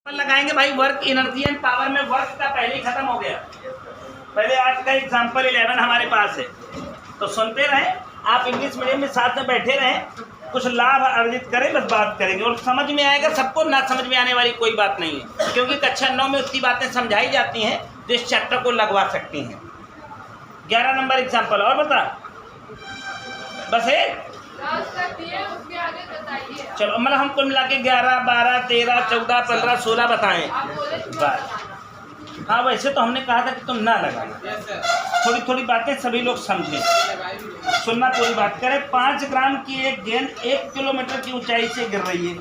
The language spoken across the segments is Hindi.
लगाएंगे भाई वर्क एनर्जी एंड पावर में वर्क का पहले ही खत्म हो गया। पहले आज का एग्जांपल 11 हमारे पास है, तो सुनते रहें। आप इंग्लिश मीडियम में साथ में बैठे रहें, कुछ लाभ अर्जित करें, बस बात करेंगे और समझ में आएगा सबको। ना समझ में आने वाली कोई बात नहीं है, क्योंकि कक्षा 9 में उतनी बातें समझाई जाती हैं जो इस चैप्टर को लगवा सकती हैं। 11 नंबर एग्जाम्पल और बता, बस है चलो, मतलब हमको मिला के 11, 12, 13, 14, 15, 16 बताएं। हाँ, वैसे तो हमने कहा था कि तुम ना लगाना, थोड़ी थोड़ी बातें सभी लोग समझें, सुनना, पूरी बात करें। 5 ग्राम की एक गेंद 1 किलोमीटर की ऊंचाई से गिर रही है,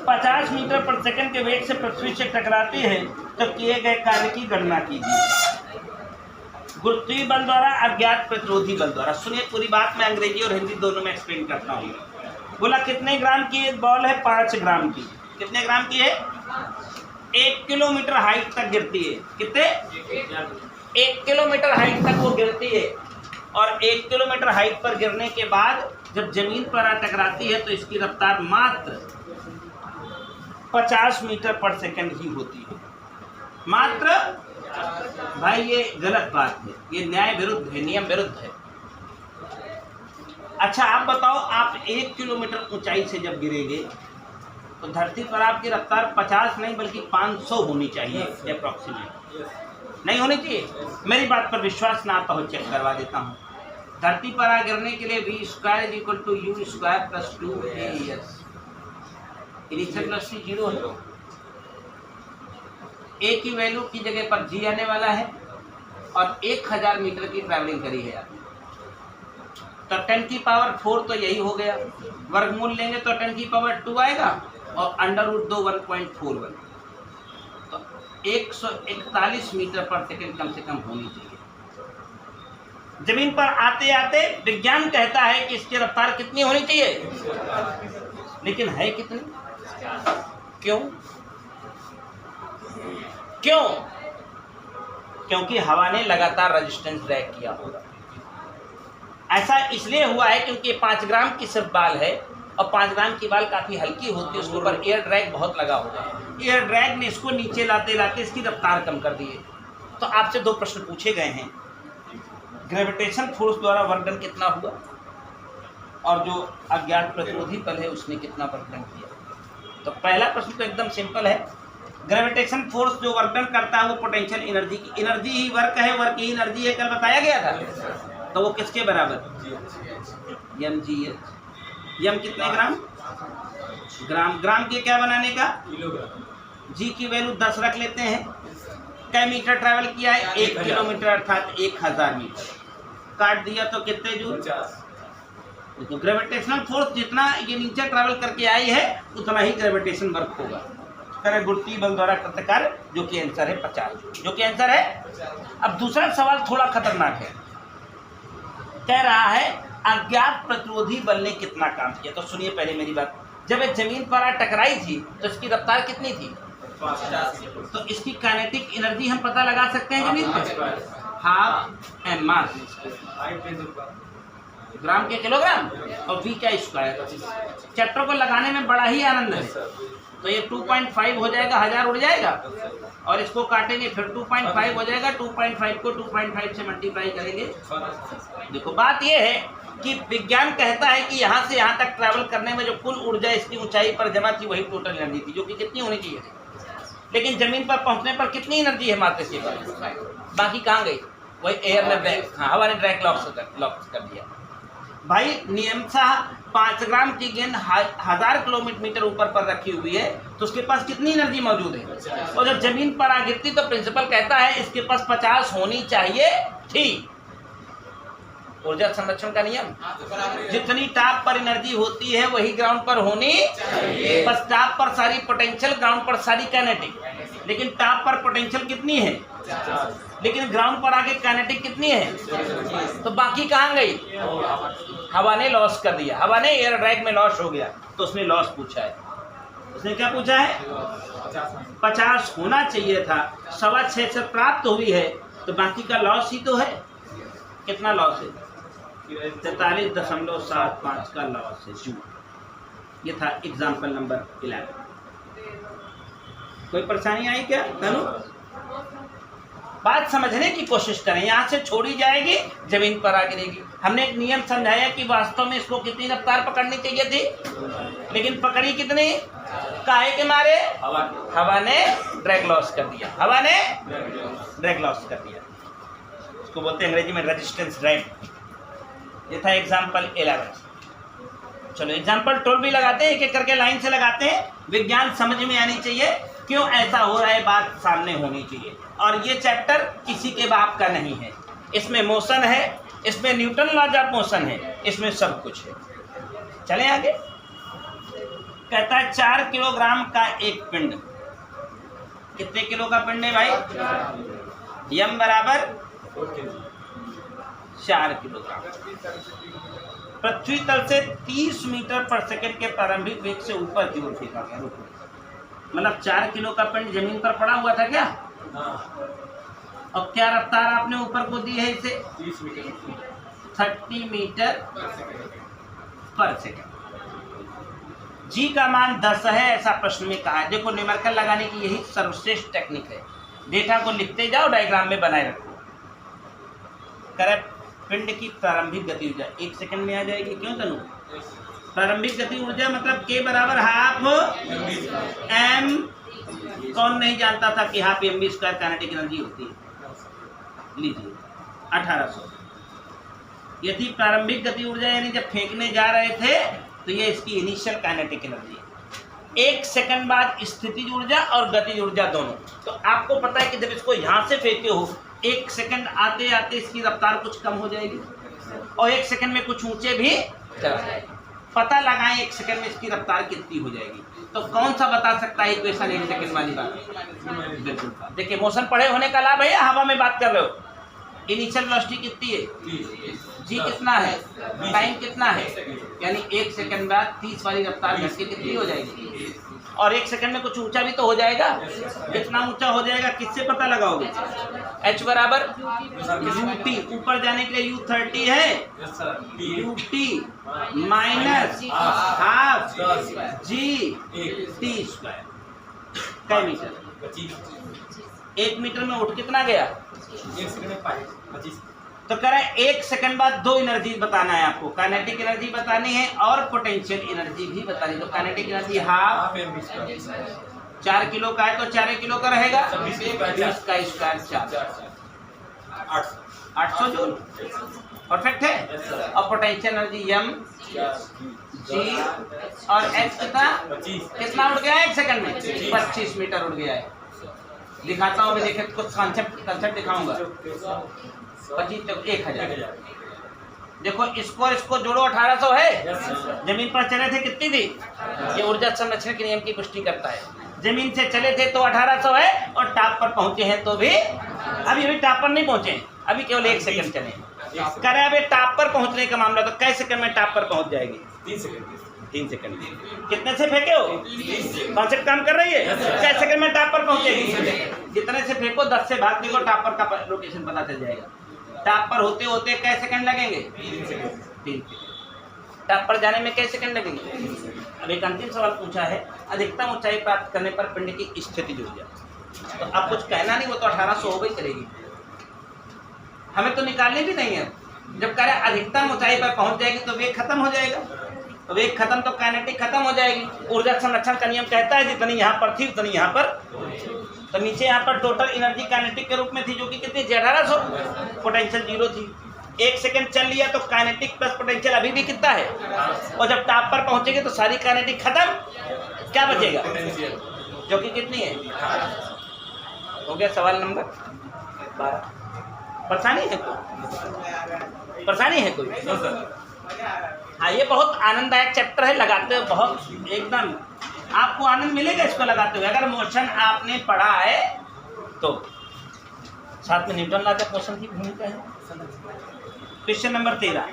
50 मीटर पर सेकंड के वेग से पृथ्वी से टकराती है, तो किए गए कार्य की गणना कीजिए। गुरुत्वीय बल द्वारा, अज्ञात प्रतिरोधी बल द्वारा। सुनिए पूरी बात, मैं अंग्रेजी और हिंदी दोनों में एक्सप्लेन करता हूँ। बोला कितने ग्राम की एक बॉल है? 5 ग्राम की। कितने ग्राम की है? 1 किलोमीटर हाइट तक गिरती है। कितने? 1 किलोमीटर हाइट तक वो गिरती है, और 1 किलोमीटर हाइट पर गिरने के बाद जब जमीन पर टकराती है तो इसकी रफ्तार मात्र 50 मीटर पर सेकंड ही होती है। मात्र। भाई ये गलत बात है, ये न्याय विरुद्ध है, नियम विरुद्ध है। अच्छा आप बताओ, आप 1 किलोमीटर ऊंचाई से जब गिरेंगे तो धरती पर आपकी रफ्तार 50 नहीं बल्कि 500 होनी चाहिए अप्रॉक्सीमेट। नहीं होनी चाहिए? मेरी बात पर विश्वास ना आता हो, चेक करवा देता हूँ। धरती पर आ गिरने के लिए v² = u² + 2as। Initial velocity 0 है, a की वैल्यू की जगह पर g आने वाला है, और 1000 मीटर की ट्रैवलिंग करी है आपने, तो 10 की पावर 4 तो यही हो गया। वर्गमूल लेंगे तो 10 की पावर 2 आएगा, और √2 1.41, तो 141 मीटर पर सेकंड कम से कम होनी चाहिए। जमीन पर आते आते विज्ञान कहता है कि इसकी रफ्तार कितनी होनी चाहिए, लेकिन है कितनी? क्यों? क्यों? क्योंकि हवा ने लगातार रेजिस्टेंस ड्रैग किया होगा। ऐसा इसलिए हुआ है क्योंकि 5 ग्राम की सिर्फ बाल है, और 5 ग्राम की बाल काफ़ी हल्की होती है, उसके ऊपर एयर ड्रैग बहुत लगा होगा। एयर ड्रैग ने इसको नीचे लाते लाते इसकी रफ्तार कम कर दी है। तो आपसे 2 प्रश्न पूछे गए हैं, ग्रेविटेशन फोर्स द्वारा वर्क डन कितना हुआ, और जो अज्ञात प्रतिरोधी बल है उसने कितना वर्क डन किया। तो पहला प्रश्न तो एकदम सिंपल है, ग्रेविटेशन फोर्स जो वर्क डन करता है वो पोटेंशियल एनर्जी की एनर्जी ही वर्क है, वर्क ही एनर्जी है, कल बताया गया था। तो वो किसके बराबर? mgh। यम कितने ग्राम? ग्राम के क्या बनाने का? जी की वैल्यू 10 रख लेते हैं। कै मीटर ट्रैवल किया है? 1 किलोमीटर, अर्थात 1000 मीटर। काट दिया तो कितने जूल? तो ग्रेविटेशनल फोर्स जितना ये नीचे ट्रैवल करके आई है उतना ही ग्रेविटेशन वर्क होगा, करे गुरुत्वीय बल द्वारा कृत कार्य, जो कि आंसर है 50 जूल, जो कि आंसर है। अब दूसरा सवाल थोड़ा खतरनाक है, कह रहा है अज्ञात प्रतिरोधी बल ने कितना काम किया। तो सुनिए पहले मेरी बात, जब ये जमीन पर टकराई थी तो इसकी रफ्तार कितनी थी? 50। तो इसकी काइनेटिक एनर्जी हम पता लगा सकते हैं जमीन पर, हाफ एम मास ग्राम के किलोग्राम, और v का स्क्वायर। चैप्टर को लगाने में बड़ा ही आनंद है। तो ये 2.5 हो जाएगा, 1000 उड़ जाएगा, और इसको काटेंगे फिर 2.5 हो जाएगा, 2.5 को 2.5 से मल्टीप्लाई करेंगे। देखो बात ये है कि विज्ञान कहता है कि यहाँ से यहाँ तक ट्रैवल करने में जो कुल ऊर्जा इसकी ऊंचाई पर जमा थी वही टोटल एनर्जी थी, जो कि कितनी होनी चाहिए थी। लेकिन जमीन पर पहुंचने पर कितनी एनर्जी है? मात्र से बाकी कहाँ गई? वही एयर ने ड्रैग, हाँ हवा ने ड्रैग लॉक कर दिया। भाई नियमतः 5 ग्राम की गेंद 1000 किलोमीटर ऊपर पर रखी हुई है, तो उसके पास कितनी एनर्जी मौजूद है? और जब जमीन पर आ गिरती तो प्रिंसिपल कहता है इसके पास 50 होनी चाहिए थी। ऊर्जा संरक्षण का नियम, जितनी टॉप पर एनर्जी होती है वही ग्राउंड पर होनी चाहिए। बस टॉप पर सारी पोटेंशियल, ग्राउंड पर सारी काइनेटिक। लेकिन टॉप पर पोटेंशियल कितनी है, लेकिन ग्राउंड पर आके काइनेटिक कितनी है? तो बाकी कहाँ गई? हवा ने लॉस कर दिया, हवा ने एयर ड्रैग में लॉस हो गया, तो उसने लॉस पूछा है। उसने क्या पूछा है? 50 होना चाहिए था, 6.25 से प्राप्त हुई है, तो बाकी का लॉस ही तो है। कितना लॉस है? 43.75 का लॉस है। ये था एग्जाम्पल नंबर 11। कोई परेशानी आई क्या तनु? बात समझने की कोशिश करें, यहाँ से छोड़ी जाएगी जमीन पर आ गिरेगी। हमने एक नियम समझाया कि वास्तव में इसको कितनी रफ्तार पकड़नी चाहिए थी, लेकिन पकड़ी कितनी? काहे के मारे? हवा ने ड्रैग लॉस कर दिया, हवा ने ड्रैग लॉस कर दिया। इसको बोलते हैं अंग्रेजी में रेजिस्टेंस ड्रैग। ये था एग्जाम्पल 11। चलो एग्जाम्पल 12 भी लगाते हैं, एक एक करके लाइन से लगाते हैं। विज्ञान समझ में आनी चाहिए, क्यों ऐसा हो रहा है बात सामने होनी चाहिए। और ये चैप्टर किसी के बाप का नहीं है, इसमें मोशन है, इसमें न्यूटन लॉज ऑफ मोशन है, इसमें सब कुछ है। चलें आगे। कहता है 4 किलोग्राम का एक पिंड। कितने किलो का पिंड है भाई? यम बराबर 4 किलोग्राम। पृथ्वी तल से 30 मीटर पर सेकंड के प्रारंभिक वेग से ऊपर की ओर फेंका गया। रुको, मतलब 4 किलो का पिंड जमीन पर पड़ा हुआ था क्या? और क्या रफ्तार आपने ऊपर को दी है इसे? 30 मीटर पर सेकंड। जी का मान 10 है, ऐसा प्रश्न में कहा है। देखो न्यूमेरिकल लगाने की यही सर्वश्रेष्ठ टेक्निक है। डेटा को लिखते जाओ, डायग्राम में बनाए रखो। करेक्ट। पिंड की प्रारंभिक गति ऊर्जा 1 सेकंड में आ जाएगी। क्यों तनु? प्रारंभिक गति ऊर्जा मतलब के बराबर हाफ एम। कौन नहीं जानता था कि half M B square kinetic energy होती है? लीजिए 1800। ये थी प्रारंभिक गति ऊर्जा, यानी जब फेंकने जा रहे थे तो ये इसकी इनिशियल काइनेटिक एनर्जी है। 1 सेकंड बाद स्थितिज ऊर्जा और गतिज ऊर्जा दोनों। तो आपको पता है कि जब इसको यहाँ से फेंके हो, 1 सेकंड आते आते इसकी रफ्तार कुछ कम हो जाएगी और 1 सेकंड में कुछ ऊंचे भी चला जाएगा। पता लगाएं 1 सेकंड में इसकी रफ्तार कितनी हो जाएगी। तो कौन सा बता सकता है इक्वेशन 1 सेकंड वाली बात? बिल्कुल। देखिए मोशन पढ़े होने का लाभ है या हवा में बात कर रहे हो? इनिशियल वेलोसिटी कितनी है? जी कितना है? टाइम कितना है? यानी 1 सेकंड बाद 30 वाली रफ्तार घट के कितनी हो जाएगी? और 1 सेकंड में कुछ ऊंचा भी तो हो जाएगा। कितना ऊंचा हो जाएगा किससे पता लगाओगे? h बराबर ut। ऊपर जाने के लिए u30 है, ut minus half G T square. कै मीटर? 1 मीटर में उठ कितना गया? 1 सेकंड में 25। तो कह रहे हैं 1 सेकंड बाद 2 एनर्जी बताना है आपको। काइनेटिक एनर्जी बतानी है और पोटेंशियल एनर्जी भी बतानी है। तो काइनेटिक एनर्जी हाफ 4 किलो का है तो 4 किलो का रहेगा, 20 का स्क्वायर 4, 800 जूल। परफेक्ट है। और पोटेंशियल एनर्जी एम जी और एच कितना उड़ गया है 1 सेकंड में? 25 मीटर उड़ गया है। दिखाता हूँ, अभी देखे कुछ कंसेप्ट दिखाऊंगा। 25 तक 1000। देखो इसको जोड़ो, 1800 है। जमीन पर चले थे कितनी थी? ये ऊर्जा संरक्षण के नियम की पुष्टि करता है। जमीन से चले थे तो 1800 है और टॉप पर पहुंचे हैं तो भी अभी टॉप पर नहीं पहुंचे, अभी केवल 1 सेकंड चले। कह रहे अभी टॉप पर पहुंचने का मामला, तो कै सेकंड में टॉप पर पहुंच जाएगी? 3 सेकंड। कितने से फेंके हो? कॉन्सेप्ट काम कर रही है। कै सेकंड में टॉप पर पहुंचेगी? जितने से फेंको 10 से भाग देखो, टॉप पर का लोकेशन पता चल जाएगा। टॉप पर होते होते कै सेकंड लगेंगे? 3 सेकंड। टॉप पर जाने में कै सेकंड लगेंगे? अब एक अंतिम सवाल पूछा है, अधिकतम ऊंचाई प्राप्त करने पर पिंड की स्थिति जुड़ जाए। तो अब कुछ कहना नहीं, वो तो 1800 हो गई करेगी, हमें तो निकालनी भी नहीं है। जब कह रहे अधिकतम ऊंचाई पर पहुंच जाएगी तो वेग खत्म हो जाएगा। तो वेग खत्म तो काइनेटिक खत्म हो जाएगी। ऊर्जा संरक्षण का नियम कहता है जितनी यहाँ पर थी उतनी यहाँ पर। तो नीचे यहाँ पर टोटल एनर्जी काइनेटिक के रूप में थी, जो कि कितनी थी? 1800। पोटेंशियल 0 थी। 1 सेकंड चल लिया तो काइनेटिक प्लस पोटेंशियल अभी भी कितना है? और जब टॉप पर पहुंचेगी तो सारी काइनेटिक खत्म, क्या बचेगा? जो कि कितनी है? हो गया सवाल नंबर 12। परेशानी है कोई? परेशानी है कोई? हाँ, ये बहुत आनंददायक चैप्टर है, लगाते हुए बहुत एकदम आपको आनंद मिलेगा इसको लगाते हुए। अगर मोशन आपने पढ़ा है तो साथ में न्यूटन लॉ ऑफ मोशन की भूमिका है। क्वेश्चन नंबर 13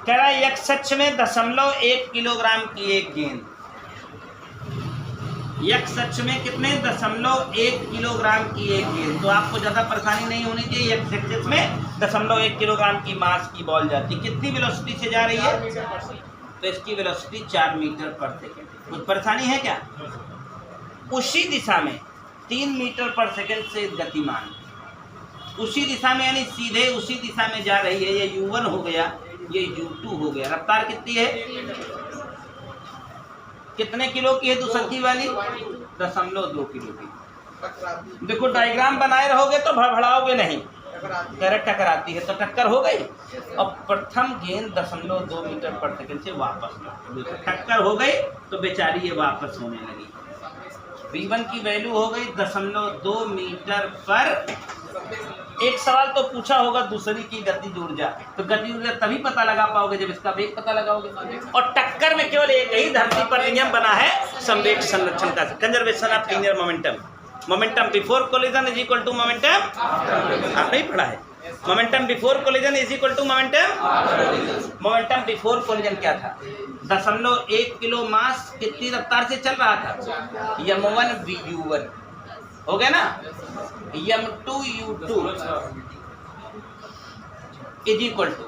कह रहा है, एक सच में 0.1 किलोग्राम की एक गेंद। एक सच में कितने? 0.1 किलोग्राम की एक गेंद। तो आपको ज़्यादा परेशानी नहीं होनी चाहिए। एक सच में 0.1 किलोग्राम की मास की बॉल जाती, कितनी वेलोसिटी से जा रही है? तो इसकी वेलोसिटी 4 मीटर पर सेकंड। कुछ परेशानी है क्या? उसी दिशा में 3 मीटर पर सेकंड से गतिमान, उसी दिशा में यानी सीधे उसी दिशा में जा रही है। ये u1 हो गया, ये u2 हो गया। रफ्तार कितनी है? कितने किलो की है दूसरी वाली? 0.2 किलो की। देखो डायग्राम बनाए रहोगे तो भड़बड़ाओगे नहीं, करेक्ट टकराती है तो टक्कर हो गई। और प्रथम गेंद 0.2 मीटर पर सेकंड से वापस लौटी, टक्कर हो गई तो बेचारी ये वापस होने लगी। v1 की वैल्यू हो गई 0.2 मीटर पर। एक सवाल तो पूछा होगा दूसरी की गतिज ऊर्जा, तो गतिज ऊर्जा तभी पता लगा पाओगे जब इसका वेग पता लगाओगे। और टक्कर में केवल एक ही धरती पर नियम बना है संवेग संरक्षण का, conservation of linear momentum. Momentum before collision is equal to momentum, आप नहीं पढ़ा है? Momentum before collision is equal to momentum before collision क्या था? 0.1 किलो मास कितनी रफ्तार से चल रहा था? m1 u1 हो गया ना, m2 u2 is equal to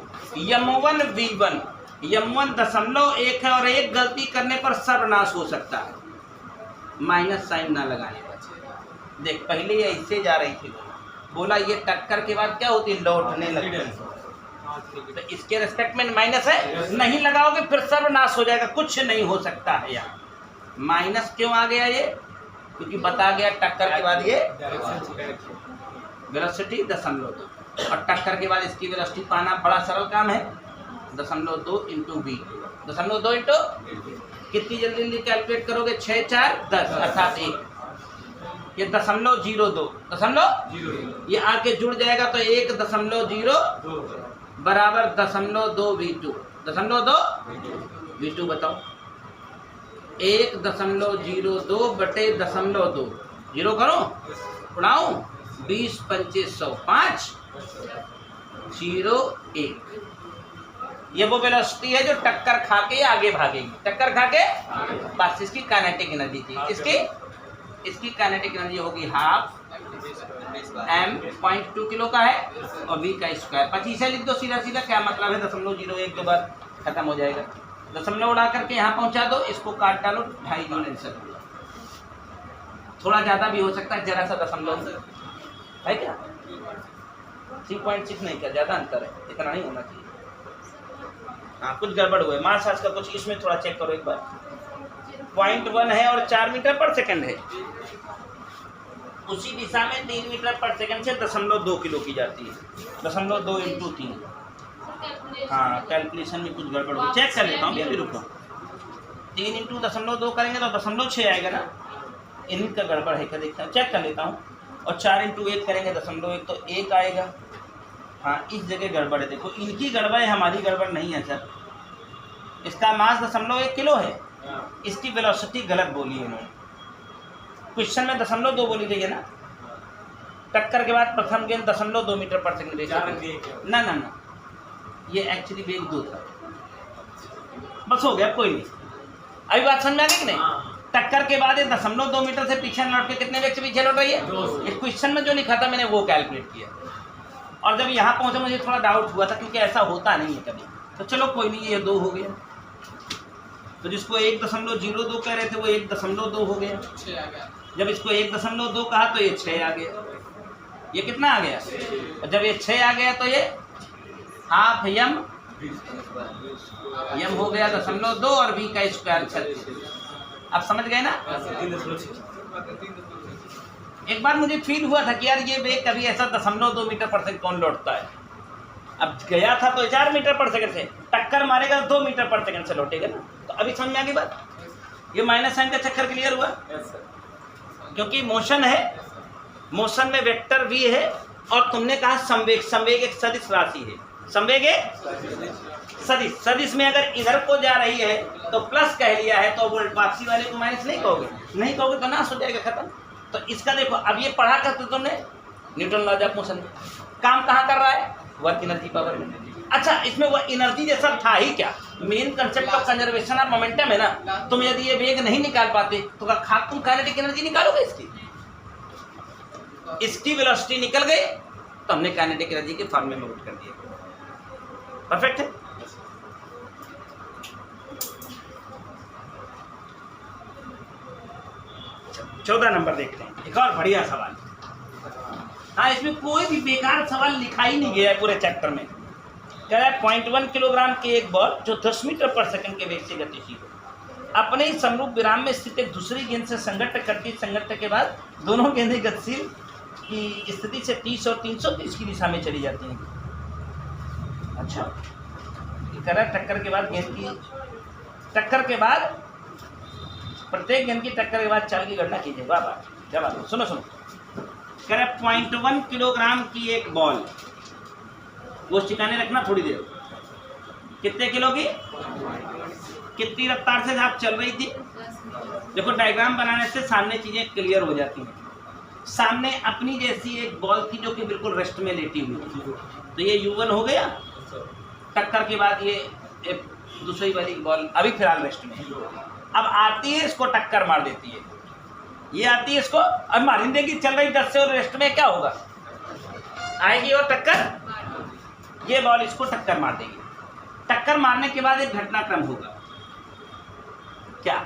m1 v1। m1 0.1 है और एक गलती करने पर सर्वनाश हो सकता है, माइनस साइन ना लगाने पर। देख पहले ये इससे जा रही थी, बोला ये टक्कर के बाद क्या होती है? लौटने लगती है। तो इसके रेस्पेक्ट में माइनस है, नहीं लगाओगे फिर सर्वनाश हो जाएगा, कुछ नहीं हो सकता है। यहाँ माइनस क्यों आ गया? ये क्योंकि बता गया टक्कर के बाद ये वेलोसिटी 0.2 और टक्कर के बाद इसकी वेलोसिटी पाना बड़ा सरल काम है। 0.2 इंटू v, 0.2 इंटू कितनी जल्दी जल्दी कैलकुलेट करोगे? 6 4 10 अर्थात 1। ये 0.0 ये आके जुड़ जाएगा तो 1.0 बराबर 0.2 v2। 0.2 v2 बताओ। 1.02 बटे 0.2 जीरो करो, उड़ाऊं 20 25 100 5 0 1। ये वो वेलोसिटी है जो टक्कर खा के आगे भागेगी, टक्कर खा के बस। इसकी काइनेटिक एनर्जी थी, इसकी काइनेटिक एनर्जी होगी हाफ m 0.2 किलो का है और v का स्क्वायर। 25 से लिख दो सीधा सीधा, क्या मतलब है? 0.01 के बाद खत्म हो जाएगा। दशमलव उड़ा करके यहाँ पहुँचा दो, इसको काट डालो, 2.5 जूल आंसर। थोड़ा ज़्यादा भी हो सकता है, जरा सा दशमलव है क्या? 3.6 नहीं, क्या ज़्यादा अंतर है? इतना नहीं होना चाहिए। हाँ कुछ गड़बड़ हुआ है, मास आज का कुछ, इसमें थोड़ा चेक करो एक बार। 0.1 है और 4 मीटर पर सेकंड है। उसी दिशा में 3 मीटर पर सेकंड से 0.2 किलो की जाती है। 0.2 इंटू 3। हाँ कैलकुलेशन में कुछ गड़बड़ हुई, चेक कर लेता हूँ, अभी रुको। 3 इंटू 0.2 करेंगे तो 0.6 आएगा ना, इन्हीं का गड़बड़ है क्या देखता हूँ, चेक कर लेता हूँ। और 4 इंटू 1 करेंगे 0.1 तो 1 आएगा। हाँ इस जगह गड़बड़ है, देखो इनकी गड़बड़ है, हमारी गड़बड़ नहीं है सर। इसका मास 0.1 किलो है, इसकी वेलोसिटी गलत बोली है इन्होंने। क्वेश्चन में 0.2 बोली गई है ना। टक्कर के बाद प्रथम गेंद 0.2 मीटर पर सेकंड। ना ना ना, ये एक्चुअली वेग 2 था। बस हो गया, कोई नहीं। अभी बात समझ में आ गई कि नहीं? टक्कर के बाद 0.2 मीटर से पीछे लौट के कितने वेग से पीछे लौट रही है? इस क्वेश्चन में जो लिखा था मैंने वो कैलकुलेट किया। और जब यहाँ पहुँचा मुझे थोड़ा डाउट हुआ था, क्योंकि ऐसा होता नहीं है कभी। तो चलो कोई नहीं, ये 2 हो गया। तो जिसको 1.02 कह रहे थे वो 1.2 हो गया। जब इसको 1.2 कहा तो ये 6 आ गया। ये कितना आ गया? और जब ये 6 आ गया तो ये हाफ यम हो गया 0.2 और v का स्क्वायर 36। आप समझ गए ना? एक बार मुझे फील हुआ था कि यार ये वेग कभी ऐसा 0.2 मीटर पर सेकंड कौन लौटता है। अब गया था तो 4 मीटर पर सेकंड से, टक्कर मारेगा तो 2 मीटर पर सेकंड से लौटेगा ना। तो अभी समझ में आ गई बात? ये माइनस साइन का चक्कर क्लियर हुआ? क्योंकि मोशन है, मोशन में वेक्टर v है और तुमने कहा संवेग। संवेग एक सदिश राशि है, संवेग सदिश। सदिश में अगर इधर को जा रही है तो प्लस कह लिया है, तो वापसी वाले को माइनस नहीं कहोगे, नहीं कहोगे तो नाश हो जाएगा, खत्म। तो इसका देखो, अब ये पढ़ा करते तुमने न्यूटन लॉज ऑफ मोशन। काम कहाँ कर रहा है? वर्क एनर्जी पावर में। अच्छा, इसमें वो एनर्जी जैसा था ही क्या? Main concept of conservation of momentum है ना। तुम यदि ये वेग नहीं निकाल पाते तो तुम काइनेटिक एनर्जी निकालोगे इसकी वेलोसिटी निकल गई तो हमने काइनेटिक एनर्जी के फॉर्म में पुट कर दिया। परफेक्ट है। 14 नंबर देखते हैं, एक और बढ़िया सवाल। हाँ, इसमें कोई भी बेकार सवाल लिखा ही नहीं गया है पूरे चैप्टर में। कह रहा है 0.1 किलोग्राम की एक बॉल जो 10 मीटर पर सेकंड के वेग से गतिशील हो, अपने ही समरूप विराम में स्थित एक दूसरी गेंद से संघट्ट करती, संघट्ट के बाद दोनों गेंदें गतिशील की स्थिति से 30 और 330 की दिशा में चली जाती हैं। अच्छा, कह रहा है टक्कर के बाद गेंद की टक्कर के बाद प्रत्येक गेंद की टक्कर के बाद चाल की गणना कीजिए। वाह वाह, क्या बात है। सुनो सुनो, कह रहा है 0.1 किलोग्राम की एक बॉल, वो ठिकाने रखना थोड़ी देर, कितने किलो की, कितनी रफ्तार से आप चल रही थी। देखो डायग्राम बनाने से सामने चीजें क्लियर हो जाती हैं। सामने अपनी जैसी एक बॉल थी जो कि बिल्कुल रेस्ट में लेटी हुई थी, तो ये U1 हो गया। टक्कर के बाद ये एक दूसरी वाली बॉल अभी फिलहाल रेस्ट में है। अब आती है, इसको टक्कर मार देती है, ये आती है, इसको अब मार देगी, चल रही 10 से, और रेस्ट में क्या होगा, आएगी और टक्कर, ये बॉल इसको टक्कर मार देगी। टक्कर मारने के बाद एक घटनाक्रम होगा, क्या,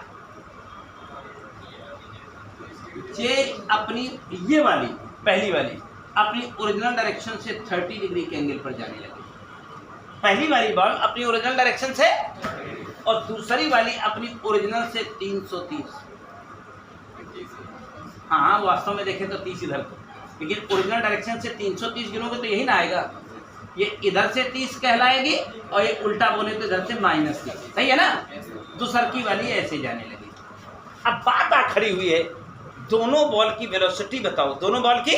ये अपनी ये वाली पहली वाली अपनी ओरिजिनल डायरेक्शन से 30 डिग्री के एंगल पर जाने लगी। पहली वाली बॉल अपनी ओरिजिनल डायरेक्शन से, और दूसरी वाली अपनी ओरिजिनल से 330। हाँ, वास्तव में देखें तो 30 इधर को, लेकिन ओरिजिनल डायरेक्शन से 330 गिनोगे तो यही ना आएगा, ये इधर से 30 कहलाएगी और ये उल्टा बोले तो इधर से -30, सही है ना। दूसर की वाली ऐसे जाने लगी। अब बात आ खड़ी हुई है, दोनों बॉल की वेलोसिटी बताओ, दोनों बॉल की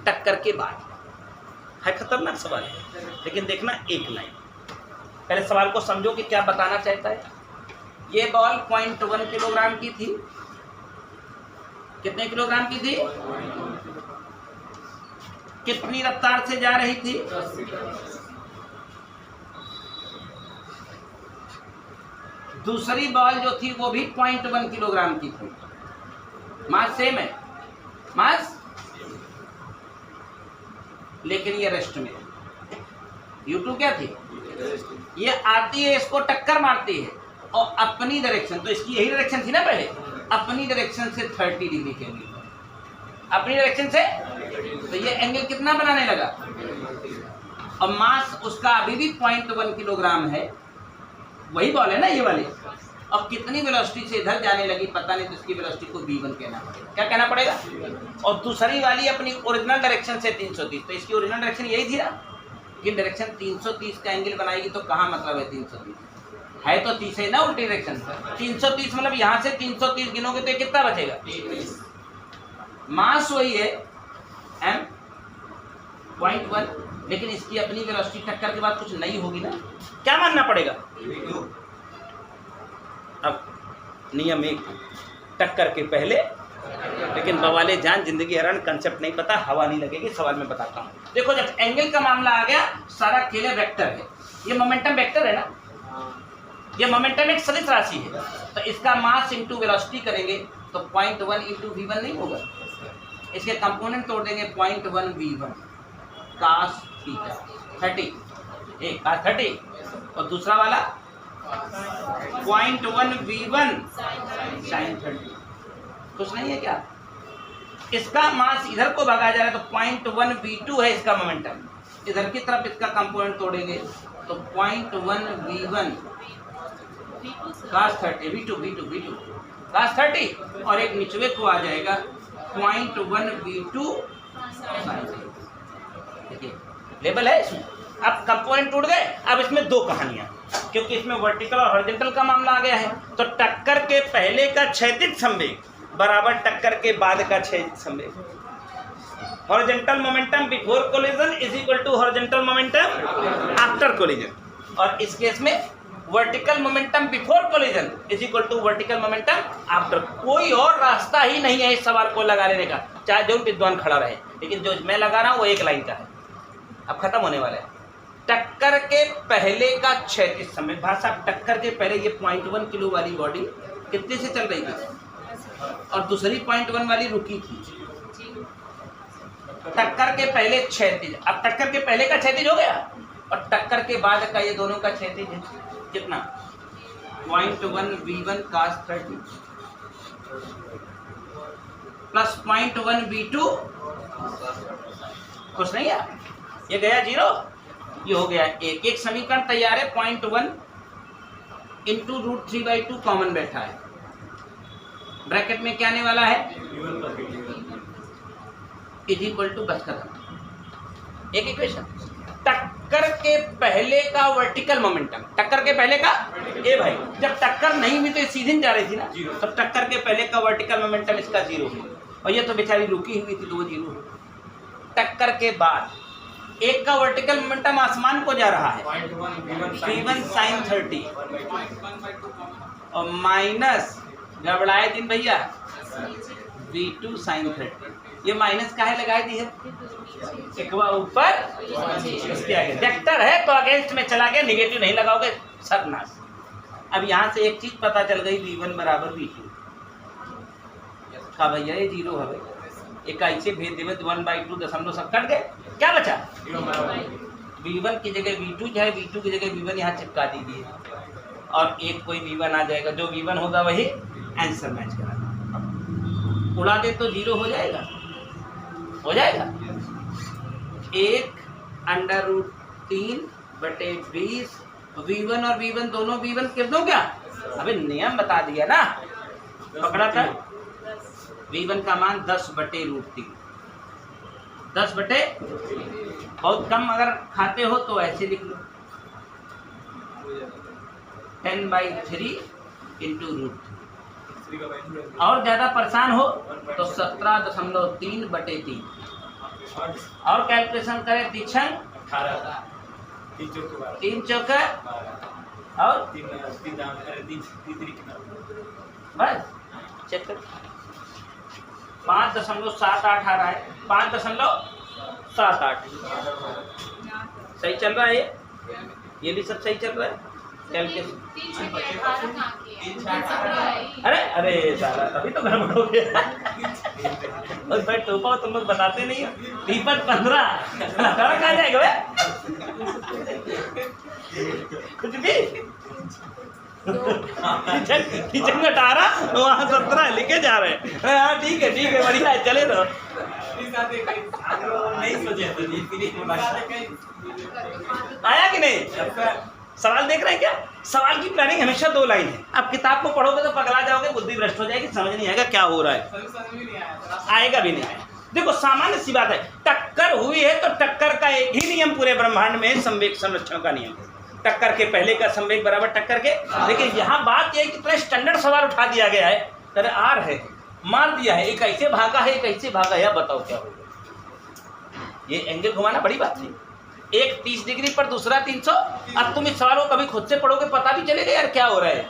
टक्कर के बाद। है खतरनाक सवाल है, लेकिन देखना एक लाइन, पहले सवाल को समझो कि क्या बताना चाहता है। ये बॉल 0.1 किलोग्राम की थी, कितने किलोग्राम की थी, कितनी रफ्तार से जा रही थी, दूसरी बॉल जो थी वो भी 0.1 किलोग्राम की थी, मास सेम है, मास, लेकिन ये रेस्ट में। U2 क्या थी, ये आती है, इसको टक्कर मारती है और अपनी डायरेक्शन, तो इसकी यही डायरेक्शन थी ना पहले, अपनी डायरेक्शन से 30 डिग्री के एंगल, अपनी डायरेक्शन से, तो ये एंगल कितना बनाने लगा, और मास उसका अभी भी 0.1 किलोग्राम है, वही बॉल है ना ये वाली, और कितनी वेलोसिटी से इधर जाने लगी पता नहीं, तो इसकी वेलोसिटी को V1 कहना पड़ेगा। क्या कहना पड़ेगा, और दूसरी वाली अपनी ओरिजिनल डायरेक्शन से 330, तो इसकी ओरिजिनल डायरेक्शन यही थी ना, कि डायरेक्शन 330 का एंगल बनाएगी, तो कहाँ मतलब है 330 है, तो 30 है ना उल्टी डायरेक्शन, 330 मतलब यहाँ से 330 गिनोगे तो कितना बचेगा, मास वही है m 0.1, लेकिन इसकी अपनी वेलोसिटी टक्कर के बाद कुछ नई होगी ना, क्या मानना पड़ेगा। अब नियम एक, टक्कर के पहले, लेकिन बवाले जान जिंदगी हैरान, कंसेप्ट नहीं पता, हवा नहीं लगेगी, सवाल में बताता हूँ। देखो जब एंगल का मामला आ गया, सारा खेल है वेक्टर है, ये मोमेंटम वेक्टर है ना, ये मोमेंटम एक सदिश राशि है, तो इसका मास इंटू वेलोसिटी करेंगे तो 0.1 इंटू V1 नहीं होगा, इसके कंपोनेंट तोड़ देंगे, 0.1 V1 cos थीटा 30, एक cos 30, और दूसरा वाला 0.1 V1 sin 30। कुछ नहीं है क्या, इसका मास इधर को भगा जा रहा है, तो 0.1 V2 है इसका मोमेंटम, इधर की तरफ इसका कंपोनेंट तोड़ेंगे तो 0.1 V1 cos 30, V2 cos 30, और एक निचवे को आ जाएगा 0.1 V2 sin 30। देखिए लेवल है इसमें। अब कंपोनेंट टूट गए, अब इसमें दो कहानियां, क्योंकि इसमें वर्टिकल और हॉरिजॉन्टल का मामला आ गया है, तो टक्कर के पहले का क्षैतिज संवेग बराबर टक्कर के बाद का क्षैतिज संवेग। Horizontal momentum before collision is equal to horizontal momentum after collision, और इस केस में vertical momentum before collision is equal to vertical momentum after. कोई और रास्ता ही नहीं है इस सवाल को लगा लेने का, चाहे जो विद्वान खड़ा रहे, लेकिन जो मैं लगा रहा हूँ वो एक लाइन का है, अब खत्म होने वाला है। टक्कर के पहले का क्षैतिज संवेग, भाई साहब टक्कर के पहले ये 0.1 किलो वाली बॉडी कितने से चल रही थी, और दूसरी 0.1 वाली रुकी थी। टक्कर के पहले क्षैतिज, अब टक्कर के पहले का क्षैतिज हो गया, और टक्कर के बाद का ये दोनों का क्षैतिज है कितना, 0.1 V1 cos 30, प्लस 0.1 V2 कुछ नहीं है, ये गया 0, ये हो गया 1। एक समीकरण तैयार है, 0.1 इंटू √3/2 कॉमन बैठा है, ब्रैकेट में क्या आने वाला है इज इक्वल टू, बस खत्म। एक इक्वेशन, टक्कर के पहले का वर्टिकल मोमेंटम, टक्कर के पहले का ए भाई, जब टक्कर नहीं हुई तो सीधे जा रही थी ना, तो टक्कर के पहले का वर्टिकल मोमेंटम इसका 0 है, और ये तो बेचारी रुकी हुई थी तो वो 0 है। टक्कर के बाद एक का वर्टिकल मोमेंटम आसमान को जा रहा है, V1 sin 30 और माइनस गड़बड़ाए दिन भैया V2 sin 30, ये माइनस काहे लगाई दी है, एकवा ऊपर इसके आगे वेक्टर है तो अगेंस्ट में चला गया, निगेटिव नहीं लगाओगे सर्वनाश। अब यहाँ से एक चीज पता चल गई, V1 बराबर V2 का भैया ये 0 है भाई, एक ऐसे भेज देवे 1/2 दशमलव सब कट गए, क्या बचा V1 की जगह V2 जो है, V2 की जगह V1 यहाँ चिपका दीजिए और एक कोई V1 आ जाएगा, जो V1 होगा वही आंसर मैच कराना, उड़ा दे तो 0 हो जाएगा, हो जाएगा। 1/3/20 V1 और V1 दोनों V1 कर दो क्या, अबे नियम बता दिया ना, पकड़ा था। V1 का मान 10/√3, 10/, बहुत कम अगर खाते हो तो ऐसे लिख लो 10/3 इंटू √3, और ज्यादा परेशान हो तो 17.3/3, और कैलकुलेशन करें तीछन 3 चौका और बस चेक कर, 5.78 आ रहा है, 5.78 सही चल रहा है, ये भी सब सही चल रहा है कैलकुलेशन। अरे साला तभी तो गड़बड़ हो गया बस भाई टोपा तुम लोग बताते नहीं हो, 15 कहाँ जाएगा भाई कुछ भी किचन में 18 वहाँ 17 लेके जा रहे हैं, हाँ ठीक है बढ़िया है, चले तो नहीं सोचे आया कि नहीं, सवाल देख रहे हैं क्या, सवाल की प्लानिंग हमेशा 2 लाइन है, अब किताब को पढ़ोगे तो पगला जाओगे, बुद्धि भ्रष्ट हो जाएगी, समझ नहीं आएगा क्या हो रहा है, आएगा भी नहीं। देखो सामान्य सी बात है, टक्कर हुई है तो टक्कर का एक ही नियम पूरे ब्रह्मांड में, संवेग संरक्षण का नियम, टक्कर के पहले का संवेग बराबर टक्कर के, लेकिन यहाँ बात यह है कि इतना स्टैंडर्ड सवाल उठा दिया गया है, अरे आर है मार दिया है, एक ऐसे भागा है एक ऐसे भागा है, बताओ क्या होगा, ये एंगल घुमाना बड़ी बात थी, एक 30 डिग्री पर दूसरा 300। अब तुम इस सवाल को कभी खुद से पढ़ोगे पता भी चलेगा यार क्या हो रहा है।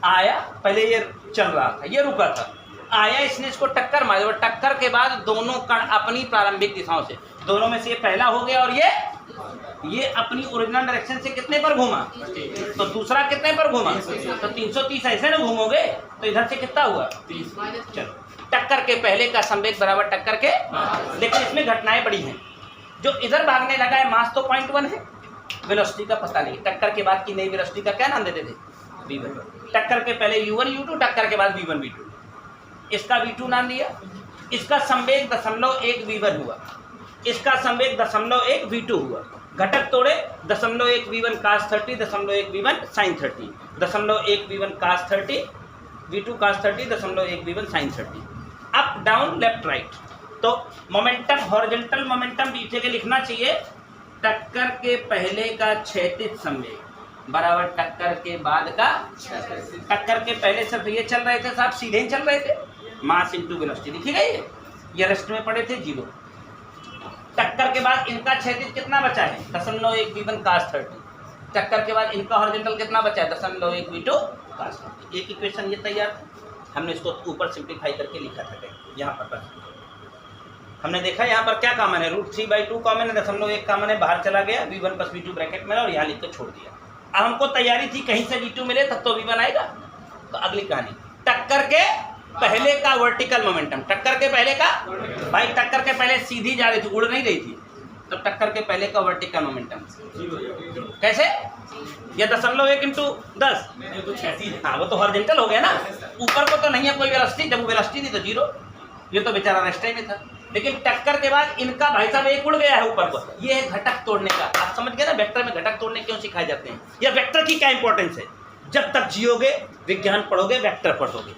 आया पहले ये चल रहा था, ये रुका था, आया इसने इसको टक्कर मारी और टक्कर के बाद दोनों कण अपनी प्रारंभिक दिशाओं से, दोनों में से ये पहला हो गया और ये अपनी ओरिजिनल डायरेक्शन से कितने पर घूमा, तो दूसरा कितने पर घूमा, तो 330 ऐसे ना घूमोगे तो इधर से कितना हुआ 30। चलो टक्कर के पहले का संवेग बराबर टक्कर के, लेकिन इसमें घटनाएं बड़ी हैं, जो इधर भागने लगा है मास तो 0.1 है, वेलोसिटी का पता नहीं, टक्कर के बाद की नई वेलोसिटी का क्या नाम देते थे V1, टक्कर के पहले U1 U2, टक्कर के बाद V1 V2, इसका V2 नाम दिया, इसका संवेग 0.1 V1 हुआ, इसका संवेग 0.1 V2 हुआ, घटक तोड़े 0.1 V1 cos 30, 0.1 V1 sin 30, 0.1 V1 cos 30, V2 cos 30, 0.1 V1 sin 30, up down left right. तो मोमेंटम हॉरिजॉन्टल मोमेंटम पीछे के लिखना चाहिए, टक्कर के पहले का क्षैतिज संवेग बराबर टक्कर के बाद का, टक्कर के पहले सिर्फ ये चल रहे थे साहब, सीधे ही चल रहे थे, मास इनटू वेलोसिटी लिखी गई है, ये रेस्ट में पड़े थे 0। टक्कर के बाद इनका क्षैतिज कितना बचा है 0.1 V1 cos 30, टक्कर के बाद इनका हॉरिजॉन्टल कितना बचा है 0.1 V2 cos 30। एक इक्वेशन ये तैयार, हमने इसको ऊपर सिंप्लीफाई करके लिखा था यहाँ पर हमने देखा यहाँ पर क्या कॉमन है, √3/2 कॉमन है, 0.1 कॉमन है, बाहर चला गया, V1 + V2 ब्रैकेट में और यहाँ लिख कर छोड़ दिया। अब हमको तैयारी थी कहीं से V2 मिले तब तो V1 आएगा। तो अगली कहानी, टक्कर के पहले का वर्टिकल मोमेंटम, टक्कर के पहले का भाई, टक्कर के पहले सीधी जा रही थी, उड़ नहीं रही थी, तो टक्कर के पहले का वर्टिकल मोमेंटम कैसे या 0.1 इंटू 10, ये तो 86 है। हाँ वो तो हॉरिजॉन्टल हो गया ना, ऊपर को तो नहीं है कोई वेलोसिटी, जब वेलोसिटी नहीं तो जीरो, ये तो बेचारा रेस्ट में था। लेकिन टक्कर के बाद इनका भाई साहब एक उड़ गया है ऊपर को, ये है घटक तोड़ने का। आप समझ गए ना वेक्टर में घटक तोड़ने क्यों सिखाए जाते हैं, या वेक्टर की क्या इंपॉर्टेंस है। जब तक जियोगे विज्ञान पढ़ोगे वेक्टर पढ़ोगे,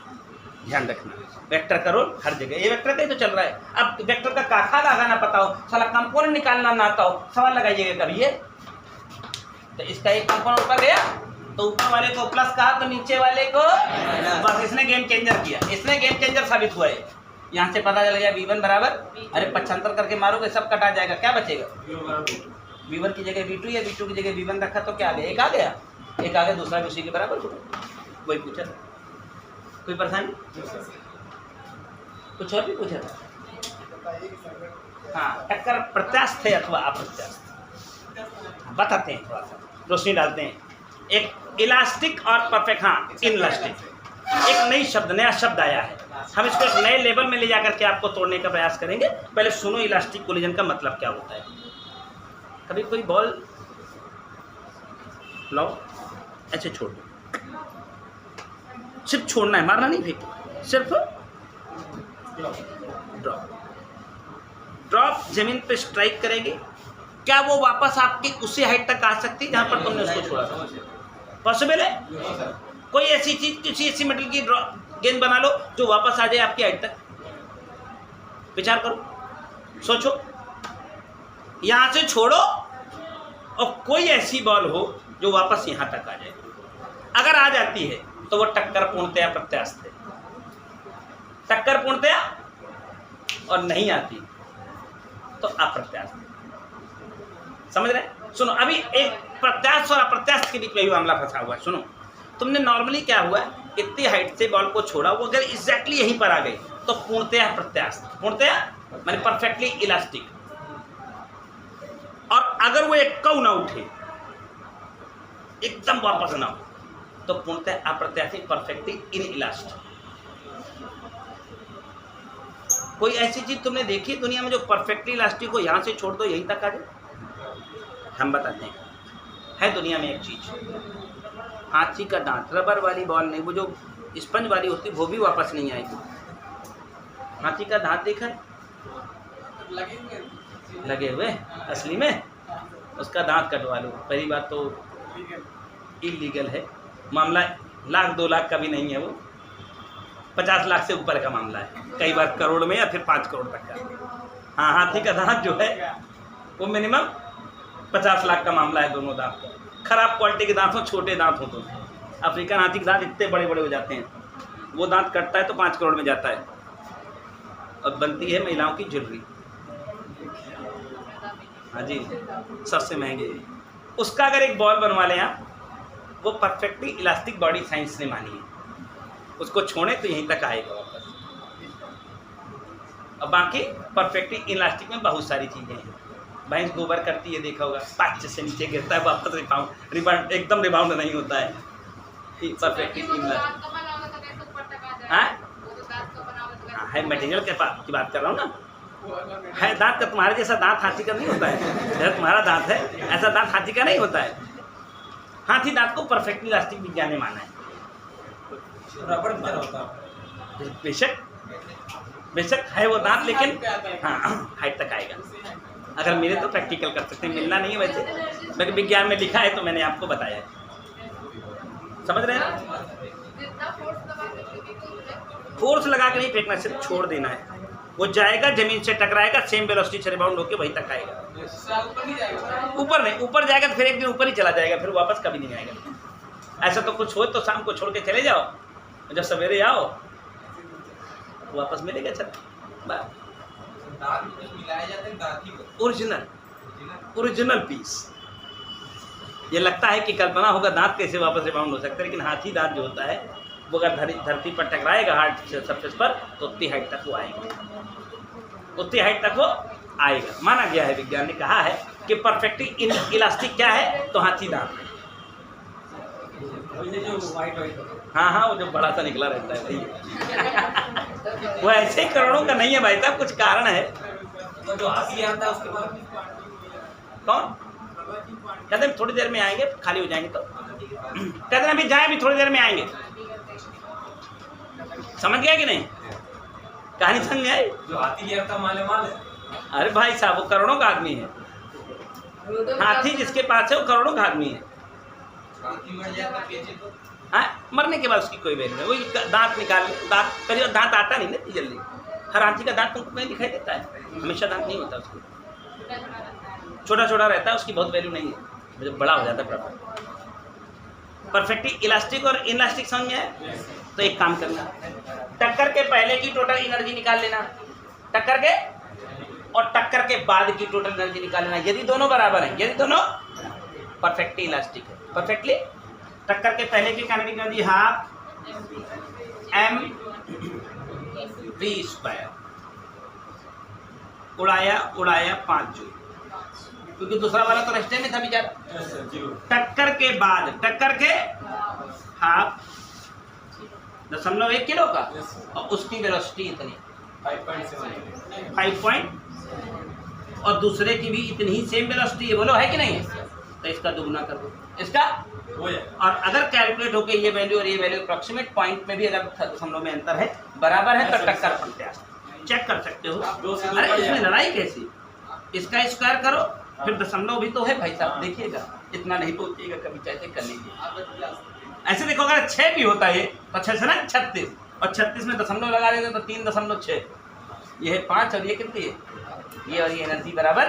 ध्यान रखना वेक्टर का रोल हर जगह। ये वेक्टर का ही तो चल रहा है। अब वेक्टर का काखा लगाना पता हो, साला कंपोनेंट निकालना ना आता हो, सवाल लगाइएगा कभी ये। तो इसका एक कंपोनेंट ऊपर गया तो ऊपर वाले को प्लस कहा तो नीचे वाले को, बस इसने गेम चेंजर किया, इसने गेम चेंजर साबित हुआ है। यहाँ से पता चल गया V1 बराबर, अरे 75 करके मारोगे सब कटा जाएगा, क्या बचेगा? V1 की जगह V2 या V2 की जगह V1 रखा तो क्या आ गया? एक आ गया, एक आ गया, दूसरा भी उसी के बराबर होगा। वही पूछा था, कोई परेशानी? कुछ और भी पूछा था? हाँ, टक्कर प्रत्यास्थ है अथवा अप्रत्यास्थ, बताते हैं, थोड़ा सा रोशनी डालते हैं। एक इलास्टिक और परफेक्ट, हाँ इनलास्टिक, एक नई शब्द, नया शब्द आया है। हम इसको एक नए लेवल में ले जाकर के आपको तोड़ने का प्रयास करेंगे। पहले सुनो इलास्टिक कोलिजन का मतलब क्या होता है। कभी कोई बॉल लो ऐसे छोड़ दो, सिर्फ छोड़ना है, मारना नहीं, फेंक, सिर्फ ड्रॉप। ड्रॉप जमीन पे स्ट्राइक करेगी, क्या वो वापस आपकी उसी हाइट तक आ सकती है जहां पर तुमने उसको छोड़ा था? पॉसिबल है? कोई ऐसी चीज, किसी ऐसी मेटल की गेंद बना लो जो वापस आ जाए आपकी हाइट तक। विचार करो, सोचो, यहां से छोड़ो और कोई ऐसी बॉल हो जो वापस यहां तक आ जाए। अगर आ जाती है तो वो टक्कर पूर्णतया प्रत्यास्थ है। टक्कर पूर्णतया, और नहीं आती तो अप्रत्यास्थ। समझ रहे? सुनो, अभी एक प्रत्यास्थ और अप्रत्यास्थ के बीच में भी मामला फंसा हुआ है। सुनो, तुमने नॉर्मली क्या हुआ, इतनी हाइट से बॉल को छोड़ा, वो अगर एग्जैक्टली यहीं पर आ गई तो पूर्णतया प्रत्यास्थ, पूर्णतया माने परफेक्टली इलास्टिक। और अगर वो एक कौ ना उठे, एकदम वापस ना हो, तो पूर्णतः अप्रत्यास्थ, परफेक्टली इन इलास्टिक। कोई ऐसी चीज तुमने देखी दुनिया में जो परफेक्टली इलास्टिक हो, यहां से छोड़ दो यहीं तक आ जाए? हम बताते हैं, है दुनिया में एक चीज, हाथी का दांत, रबर वाली बॉल नहीं, वो जो स्पंज वाली होती वो भी वापस नहीं आएगी। हाथी का दांत देखा है? लगे हुए असली में, उसका दांत कटवा लो। पहली बात तो इलीगल है, मामला 1,00,000 2 लाख का भी नहीं है, वो 50 लाख से ऊपर का मामला है, कई बार करोड़ में या फिर 5 करोड़ तक का। हाँ, हाथी का दांत जो है वो मिनिमम 50 लाख का मामला है, दोनों दांत का। खराब क्वालिटी के दांत हो, छोटे दांत हो, तो अफ्रीकन हाथी के दांत इतने बड़े बड़े हो जाते हैं, वो दांत कटता है तो 5 करोड़ में जाता है, और बनती है महिलाओं की ज्वेलरी। हाँ जी, सबसे महंगे। उसका अगर एक बॉल बनवा लें आप, वो परफेक्टली इलास्टिक बॉडी साइंस ने मानी है, उसको छोड़े तो यहीं तक आएगा वापस। और बाकी परफेक्टली इलास्टिक में बहुत सारी चीज़ें हैं। भैंस गोबर करती है, देखा होगा, 5 से नीचे गिरता है, वापस रिबाउंड एकदम रिबाउंड नहीं होता है, परफेक्टली इलास्टिक। हाँ, है मटेरियल की बात कर रहा हूँ ना, है दांत का, तुम्हारे जैसा दांत हाथी का नहीं होता है। जैसा तुम्हारा दांत है ऐसा दांत हाथी का नहीं होता है। हाथी दांत को परफेक्टली इलास्टिक विज्ञान ने माना है। रबड़ की तरह होता है। बेशक बेशक है वो दांत, लेकिन हाँ हाइट तक आएगा। अगर मिले तो प्रैक्टिकल कर सकते हैं, मिलना नहीं है वैसे, लेकिन विज्ञान में लिखा है तो मैंने आपको बताया है। समझ रहे हैं? फोर्स लगा के नहीं फेंकना, सिर्फ छोड़ देना है, वो जाएगा, जमीन से टकराएगा, सेम वेलोसिटी से रिबाउंड होकर वहीं तक आएगा। ऊपर नहीं, ऊपर जाएगा तो फिर एक दिन ऊपर ही चला जाएगा, फिर वापस कभी नहीं आएगा। ऐसा तो कुछ हो तो शाम को छोड़ के चले जाओ, जब सवेरे आओ वापस मिलेगा छत। Original piece. ये लगता है कि कल्पना होगा दांत कैसे वापस रिबाउंड हो सकता है, लेकिन हाथी दांत जो होता है वो अगर धरती पर टकराएगा हार्ड सरफेस पर तो उतनी हाइट तक वो आएगा, उतनी हाइट तक वो आएगा। माना गया है, विज्ञान ने कहा है कि परफेक्टली इलास्टिक क्या है, तो हाथी दांत है। हाँ हाँ, वो जो बड़ा सा निकला रहता है वही। वो ऐसे करोड़ों का नहीं है भाई साहब, कुछ कारण है। तो जो हाथी आता है उसके बाद कौन कहते हैं थोड़ी देर में आएंगे, खाली हो जाएंगे तो कहते हैं अभी जाए, भी थोड़ी देर में आएंगे। समझ गया कि नहीं? कहानी समझ आई? जो हाथी लिया था माले माल है। अरे भाई साहब, वो करोड़ों का आदमी है। हाथी जिसके पास है वो करोड़ों का आदमी है। हाथी मर जाता पीछे तो हाँ, मरने के बाद उसकी कोई वैल्यू नहीं। वही दांत निकाल, दांत कभी दांत आता नहीं ना जल्दी। हर हाथी का दांत तुमको कहीं दिखाई देता है? हमेशा दांत नहीं होता उसको, छोटा छोटा रहता है, उसकी बहुत वैल्यू नहीं है, जब बड़ा हो जाता है बड़ा। परफेक्टली इलास्टिक और इनलास्टिक समझ में है? तो एक काम करना, टक्कर के पहले की टोटल एनर्जी निकाल लेना, टक्कर के और टक्कर के बाद की टोटल एनर्जी निकाल लेना। यदि दोनों बराबर हैं, यदि दोनों परफेक्टली इलास्टिक है, परफेक्टली टक्कर के पहले की काइनेटिक एनर्जी हाफ mv², उड़ाया उड़ाया 5 जूल, क्योंकि दूसरा वाला तो रास्ते में था बेचारा। टक्कर के बाद, टक्कर के हाफ 0.1 किलो का, और उसकी वेलोसिटी इतनी 5 पॉइंट, और दूसरे की भी इतनी ही सेम वेलोसिटी है, बोलो है कि नहीं? तो इसका दुगना कर दो, इसका। और अगर कैलकुलेट होके ये वैल्यू और ये वैल्यू अप्रोक्सीमेट पॉइंट में भी अगर दशमलव में अंतर है, बराबर है, तो टक्कर प्रत्याश चेक कर सकते हो। अरे इसमें लड़ाई कैसी? इसका स्क्वायर करो, फिर दशमलव भी तो है भाई साहब, देखिएगा इतना नहीं पहुंचेगा, कभी चाहते कर लीजिए। ऐसे देखो, अगर 6 भी होता है तो 6 से ना 36, और 36 में दशमलव लगा देते तो 3.6, ये है 5, और ये कितनी है? ये और ये एनर्जी बराबर।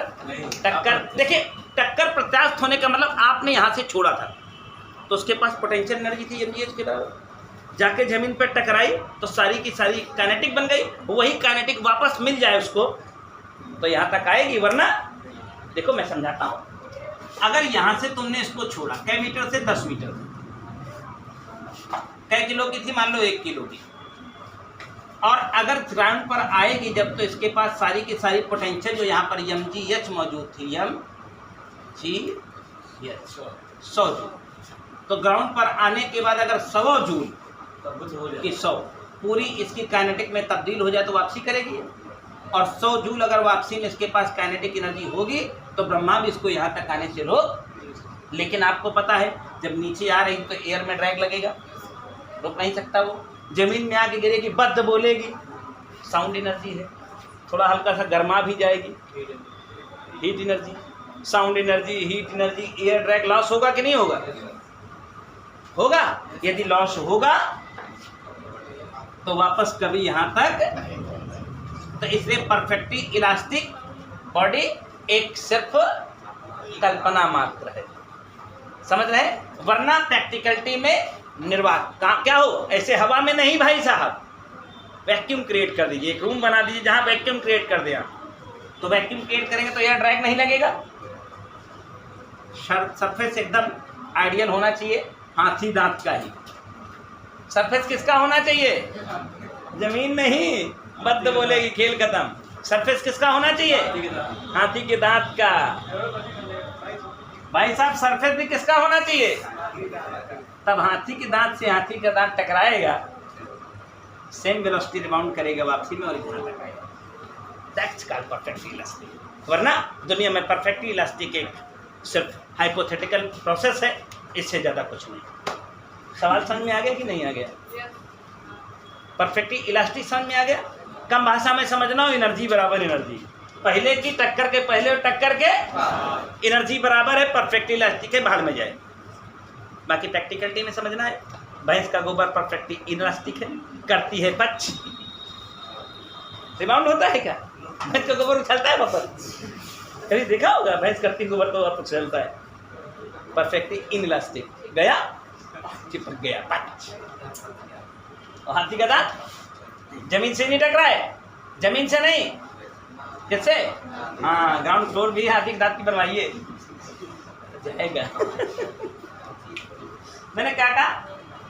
टक्कर देखिए, टक्कर प्रत्यास्थ होने का मतलब आपने यहाँ से छोड़ा था तो उसके पास पोटेंशियल एनर्जी थी mgh के बराबर, जाके जमीन पर टकराई तो सारी की सारी काइनेटिक बन गई, वही काइनेटिक वापस मिल जाए उसको तो यहाँ तक आएगी। वरना देखो मैं समझाता हूँ, अगर यहाँ से तुमने इसको छोड़ा कै मीटर से? 10 मीटर। कै किलो की थी? मान लो 1 किलो की। और अगर ग्राउंड पर आएगी जब, तो इसके पास सारी की सारी पोटेंशियल जो यहाँ पर mgh मौजूद थी, mgh 100 जूल, तो ग्राउंड पर आने के बाद अगर 100 जूल की 100 पूरी इसकी काइनेटिक में तब्दील हो जाए तो वापसी करेगी, और 100 जूल अगर वापसी में इसके पास काइनेटिक एनर्जी होगी तो ब्रह्मा भी इसको यहाँ तक आने से रोक। लेकिन आपको पता है जब नीचे आ रही तो एयर में ड्रैग लगेगा, रोक नहीं सकता वो। जमीन में आके गिरेगी, बद्ध बोलेगी, साउंड एनर्जी है, थोड़ा हल्का सा गर्मा भी जाएगी, heat energy, sound energy, heat energy, air drag loss होगा कि नहीं होगा? होगा। यदि लॉस होगा तो वापस कभी यहाँ तक, तो इसलिए परफेक्टली इलास्टिक बॉडी एक सिर्फ कल्पना मात्र है, समझ रहे हैं? वरना प्रैक्टिकलिटी में निर्वाह क्या हो, ऐसे हवा में नहीं भाई साहब, वैक्यूम क्रिएट कर दीजिए, एक रूम बना दीजिए जहाँ वैक्यूम क्रिएट कर दिया, तो वैक्यूम क्रिएट करेंगे तो एयर ड्रैग नहीं लगेगा। सरफेस एकदम आइडियल होना चाहिए, हाथी दांत का ही। सरफेस किसका होना चाहिए? जमीन नहीं, बद्ध बोलेगी, खेल खत्म। सरफेस किसका होना चाहिए? हाथी के दांत का। भाई साहब सरफेस भी किसका होना चाहिए? तब हाथी के दांत से हाथी का दांत टकराएगा, सेम वेलोसिटी रिबाउंड करेगा वापसी में और इतना टकराएगा। That's called perfectly elastic. वरना दुनिया में परफेक्टली इलास्टिक एक सिर्फ हाइपोथेटिकल प्रोसेस है, इससे ज़्यादा कुछ नहीं। सवाल समझ में आ गया कि नहीं आ गया? परफेक्टली इलास्टिक समझ में आ गया? कम भाषा में समझना हो, एनर्जी बराबर एनर्जी, पहले की टक्कर के पहले और टक्कर के एनर्जी बराबर है, परफेक्टली इलास्टिक है, भाड़ में जाए। बाकी प्रैक्टिकलिटी में समझना है, भैंस का गोबर परफेक्टली इलास्टिक है, करती है पच, रिबाउंड होता है क्या? भैंस का गोबर उछलता है वापस, कभी देखा होगा? भैंस करती गोबर तो वापस उछलता है, परफेक्टली इनइलास्टिक, गया चिपक गया पच। और हाथी का दांत जमीन से नहीं टकराए, जमीन से नहीं, किससे? हाँ, ग्राउंड फ्लोर भी हाथी के दांत की बनवाइए, जाएगा। मैंने क्या कहा?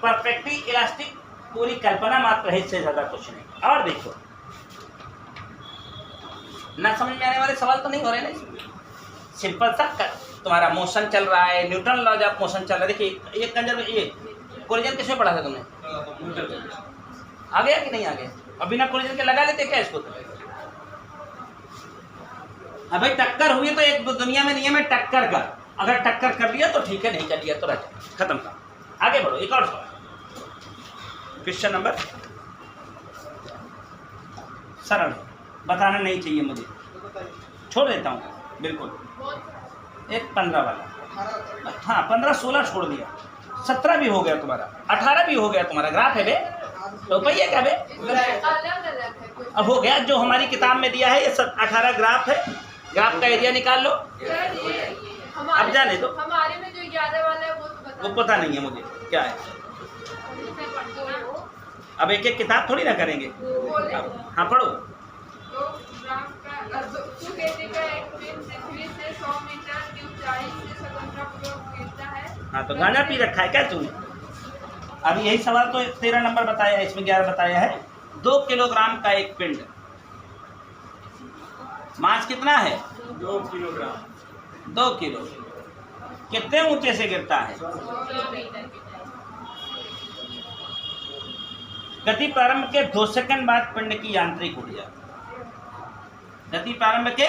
परफेक्टली इलास्टिक पूरी कल्पना मात्र है, इससे ज्यादा कुछ नहीं। और देखो, ना समझ में आने वाले सवाल तो नहीं हो रहे ना, सिंपल सा तुम्हारा मोशन चल रहा है, न्यूटन लॉज ऑफ मोशन चल रहा है। देखिए ये कंजर्व, ये कोलिजन किसमें पढ़ा था तुमने? आ गया कि नहीं आ गया? अब बिना कोलिजन के लगा लेते क्या इसको? अब भाई टक्कर हुई तो एक दुनिया में नियम है टक्कर का, अगर टक्कर कर लिया तो ठीक है, नहीं कर लिया तो रह जाए, खत्म का। आगे बढ़ो, एक और सवाल। क्वेश्चन नंबर सरल है, बताना नहीं चाहिए मुझे, छोड़ देता हूँ बिल्कुल। एक 15 वाला, हाँ 15 16 छोड़ दिया, 17 भी हो गया तुम्हारा, 18 भी हो गया तुम्हारा। ग्राफ है बे, तो भैया क्या बे, अब हो गया। जो हमारी किताब में दिया है ये 18 ग्राफ है, ग्राफ का एरिया निकाल लो। अब जाने दो, हमारे में जो 11 वाला है वो तो पता नहीं है मुझे क्या है। अब एक एक किताब थोड़ी ना करेंगे। हाँ पढ़ो। तो ग्राफ का तू कहते का एक पेन पृथ्वी से 100 मीटर की ऊंचाई से स्वतंत्रपूर्वक गिरता है। हाँ तो गाना पी रखा है क्या तूने? अब यही सवाल तो 13 नंबर बताया है, इसमें 11 बताया है। 2 किलोग्राम का एक पिंड, मास कितना है? 2 किलोग्राम। 2 किलो कितने ऊंचे से गिरता है? गति प्रारंभ के 2 सेकंड बाद पिंड की यांत्रिक ऊर्जा। गति प्रारंभ के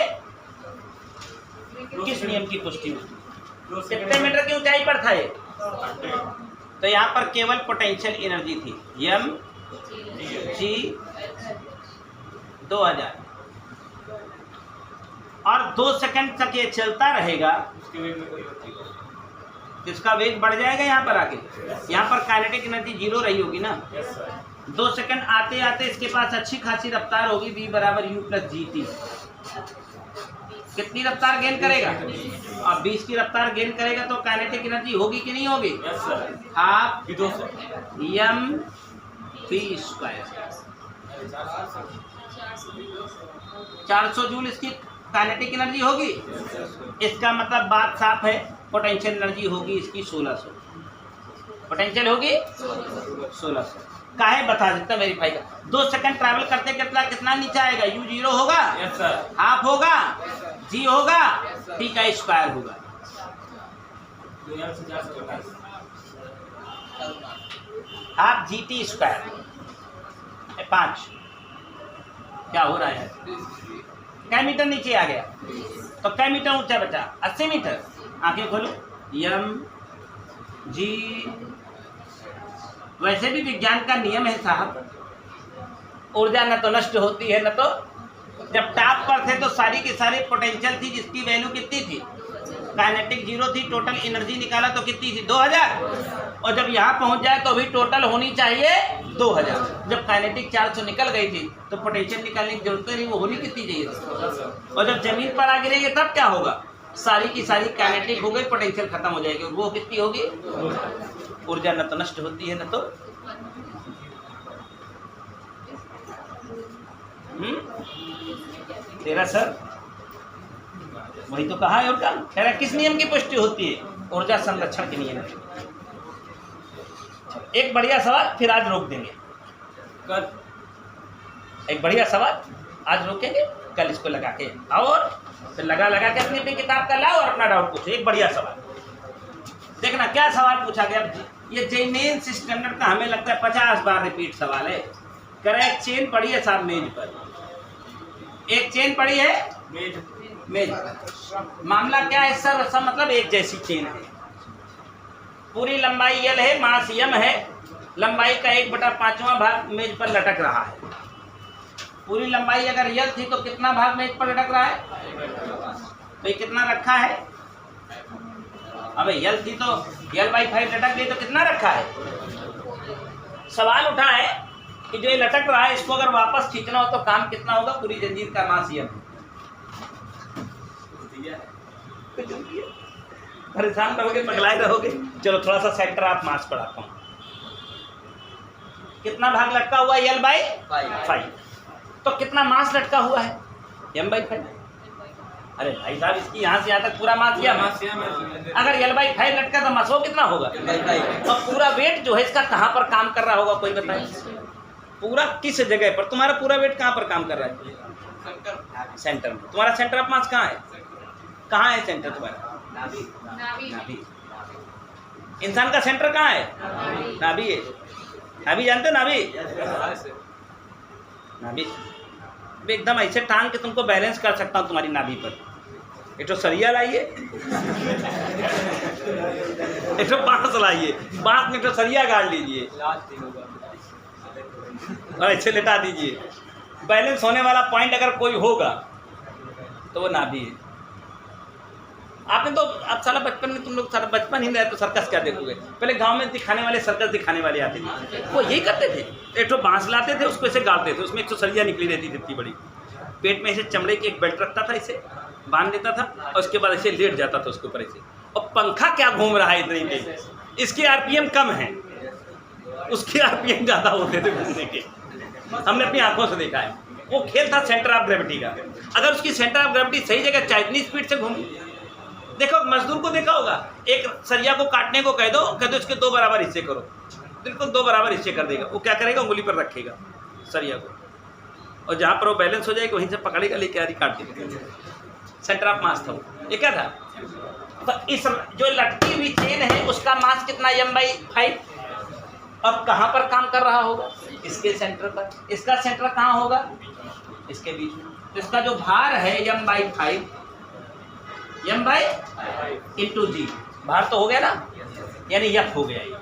किस नियम की पुष्टि हुई? कितने मीटर की ऊंचाई पर था ये? तो यहाँ पर केवल पोटेंशियल एनर्जी थी, m g 2000, और 2 सेकंड तक ये चलता रहेगा। इसका वेग बढ़ जाएगा यहाँ पर आके, यहाँ पर काइनेटिक एनर्जी 0 रही होगी ना। 2 सेकंड आते आते इसके पास अच्छी खासी रफ्तार होगी, v बराबर u प्लस जी टी। कितनी रफ्तार गेन करेगा? और 20 की रफ्तार गेन करेगा तो काइनेटिक एनर्जी होगी कि नहीं होगी? Half m v square, 400 joule इसकी काइनेटिक एनर्जी होगी। इसका मतलब बात साफ है, पोटेंशियल एनर्जी होगी इसकी 1600। पोटेंशियल होगी 1600। काहे बता देता मेरी भाई का। 2 सेकंड ट्रैवल करते कितना नीचे आएगा? u 0 होगा, हाफ होगा, g होगा, t का स्क्वायर होगा। Half G T square 5। क्या हो रहा है? कै मीटर नीचे आ गया? तो कै मीटर ऊंचा बचा? 80 मीटर। आंखें खोलो। m g, वैसे भी विज्ञान का नियम है साहब, ऊर्जा न तो नष्ट होती है न तो, जब टॉप पर थे तो सारी की सारी पोटेंशियल थी जिसकी वैल्यू कितनी थी? काइनेटिक 0 थी। टोटल एनर्जी निकाला तो कितनी थी? 2000। और जब यहाँ पहुँच जाए तो अभी टोटल होनी चाहिए 2000। जब काइनेटिक 400 निकल गई थी तो पोटेंशियल निकालने की जरूरत नहीं, वो होनी कितनी चाहिए थी? और जब जमीन पर आ गिरेंगे तब क्या होगा? सारी की सारी काइनेटिक हो गई, पोटेंशियल खत्म हो जाएगी। और वो कितनी होगी? ऊर्जा न तो नष्ट होती है न तो तेरा सर वही तो कहा है। और क्या तेरा किस नियम की पुष्टि होती है? ऊर्जा संरक्षण के नियम की। एक बढ़िया सवाल फिर आज रोक देंगे, कल एक बढ़िया सवाल आज रोकेंगे, कल इसको लगा के और फिर लगा के अपनी अपनी किताब का लाओ और अपना डाउट पूछो। एक बढ़िया सवाल देखना क्या सवाल पूछा गया। ये जेमेन्स स्टैंडर्ड का हमें लगता है 50 बार रिपीट सवाल है। करेक्ट चेन पड़ी है साहब मेज पर, एक चेन पड़ी है मेज पर। मामला क्या है सर? सब मतलब एक जैसी चेन है, पूरी लंबाई L है, मास m है, लंबाई का 1/5वां भाग मेज पर लटक रहा है। पूरी लंबाई अगर L थी तो कितना भाग मेज पर लटक रहा है? तो ये कितना रखा है? अबे L थी तो L/5 लटक गई तो कितना रखा है? सवाल उठा है कि जो ये लटक रहा है इसको अगर वापस खींचना हो तो काम कितना होगा? पूरी जंजीर का मास M। परेशान रहोगे, पगलाए रहोगे। चलो थोड़ा सा सेंटर ऑफ मास पढ़ाता हूँ। कितना भाग लटका हुआ है? L/5। तो कितना मास लटका हुआ है? M/5। अरे भाई साहब इसकी यहाँ से यहाँ तक पूरा मास क्या? अगर L/5 लटका तो मास वो कितना होगा? और पूरा वेट जो है इसका कहाँ पर काम कर रहा होगा कोई बताइए? पूरा किस जगह पर? तुम्हारा पूरा वेट कहाँ पर काम कर रहा है? सेंटर में। तुम्हारा सेंटर ऑफ मास कहाँ है? कहाँ है सेंटर तुम्हारा? नाभि। इंसान का सेंटर कहाँ है? नाभि है। नाभि जानते हो? नाभि एकदम ऐसे टांग के तुमको बैलेंस कर सकता हूँ तुम्हारी नाभि पर। एक तो सरिया लाइए, एक तो बांस लाइए, बांस में एक तो सरिया गाड़ लीजिए और ऐसे लेटा दीजिए। बैलेंस होने वाला पॉइंट अगर कोई होगा तो वो नाभि है। आपने तो अब साला बचपन में, तुम लोग सारा बचपन ही में रहे तो सर्कस क्या देखोगे। पहले गांव में दिखाने वाले, सर्कस दिखाने वाले आते थे, वो यही करते थे। एक तो बांस लाते थे, उसको ऐसे गाड़ते थे, उसमें एक तो सरिया निकली रहती थी इतनी बड़ी, पेट में ऐसे चमड़े की एक बेल्ट रखता था, इसे बांध देता था और उसके बाद ऐसे लेट जाता था उसके ऊपर ऐसे। और पंखा क्या घूम रहा है इतनी तेज, इसके आरपीएम कम है, उसके आरपीएम ज़्यादा होते थे घूमने के। हमने अपनी आंखों से देखा है। वो खेल था सेंटर ऑफ ग्रेविटी का। अगर उसकी सेंटर ऑफ ग्रेविटी सही जगह चाहे इतनी स्पीड से घूम, देखो मजदूर को देखा होगा, एक सरिया को काटने को कह दो इसके 2 बराबर हिस्से करो, बिल्कुल 2 बराबर हिस्से कर देगा। वो क्या करेगा, उंगली पर रखेगा सरिया को, और जहाँ पर वो बैलेंस हो जाएगा वहीं से पकड़ेगा, लेके आरी काट देगा। सेंटर ऑफ मास था वो। ये क्या था, तो इस जो लटकी हुई चेन है उसका मास कितना, m/5। अब कहाँ पर काम कर रहा होगा, इसके सेंटर पर। इसका सेंटर कहाँ होगा, इसके बीच में। तो इसका जो भार है m/5, m/g, भार तो हो गया ना, यानी F हो गया ये।